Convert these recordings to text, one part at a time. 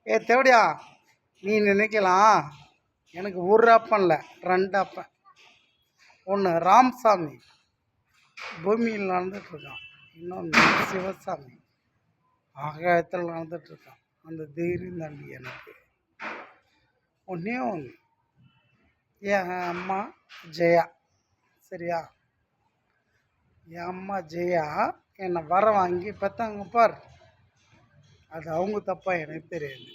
தேவடியா, நீ நினைக்கலாம் எனக்கு ஒரு அப்பன் இல்லை, 2 அப்பன். ஒன்று ராமசாமி பூமியில் நடந்துட்டுருக்கான், இன்னொன்று சிவசாமி ஆகாயத்தில் நடந்துட்டுருக்கான். அந்த தைரியம் தாண்டி எனக்கு. ஒன்றே ஒன்று, என் அம்மா ஜெயா, சரியா? என் அம்மா ஜெயா என்னை வர வாங்கி பெற்றாங்க பார். அது அவங்க தப்பா எனக்கு தெரியாது.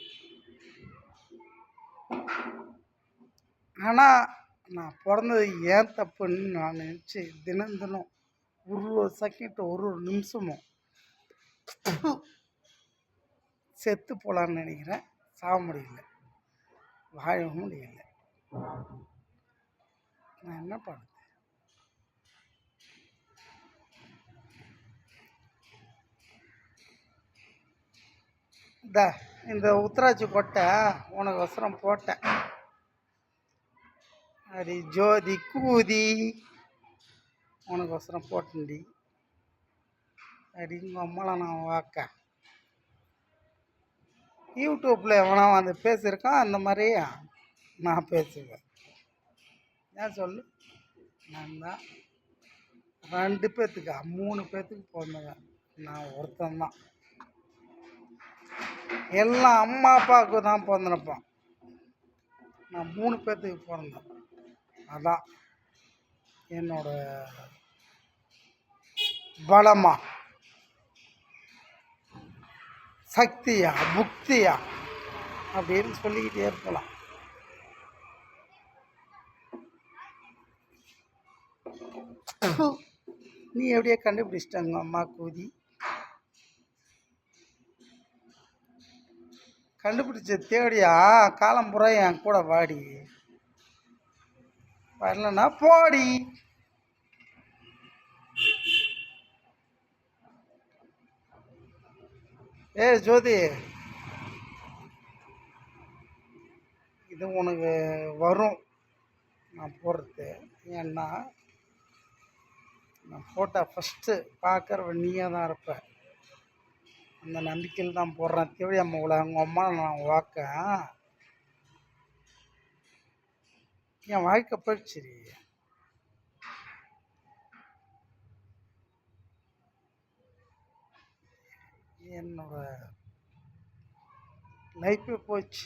ஆனால் நான் பிறந்தது ஏன் தப்புன்னு நான் நினச்சி தினம் தினம் ஒரு செகண்ட் ஒரு நிமிஷமும் செத்து போகலான்னு நினைக்கிறேன். சாக முடியல, வாழவும் முடியல. நான் என்ன பண்ணுறது? இந்த உத்தராட்சி கொட்டை உனக்கு அவசரம் போட்டேன். அடி ஜோதி கூதி, உனக்கு அவசரம் போட்டேன்டி. அடி உங்கள் அம்மாலாம் நான் வாக்க யூடியூப்பில் எவனா வந்து பேசியிருக்கான், அந்த மாதிரியே நான் பேசுவேன். ஏன் சொல்லு? நான் தான் 2 பேர்த்துக்கு 3 பேர்த்துக்கு பிறந்தவன். நான் ஒருத்தன்தான். எல்லாம் அம்மா அப்பாவுக்கு தான் பிறந்திருப்பான். நான் 3 பேர்த்துக்கு பிறந்தேன். அதான் என்னோட பலமா, சக்தியா, புக்தியா அப்படின்னு சொல்லிக்கிட்டே இருக்கலாம். நீ எப்படியே கண்டுபிடிச்சிட்டாங்க அம்மா கூதி. கண்டுபிடிச்ச தேடியா காலம்புறா என் கூட வாடி, வரலன்னா போடி. ஜோதி, இது உனக்கு வரும் நான் போடுறது. ஏன்னா நான் போட்டால் ஃபஸ்ட்டு பார்க்குறவன் நீயாக தான் இருப்ப. அந்த நம்பிக்கையில் தான் போடுறேன். தேவடி அம்மாவில் அவங்க அம்மா நான் வாக்க என் வாழ்க்கை போயிடுச்சு. என்னோட லைஃபே போச்சு.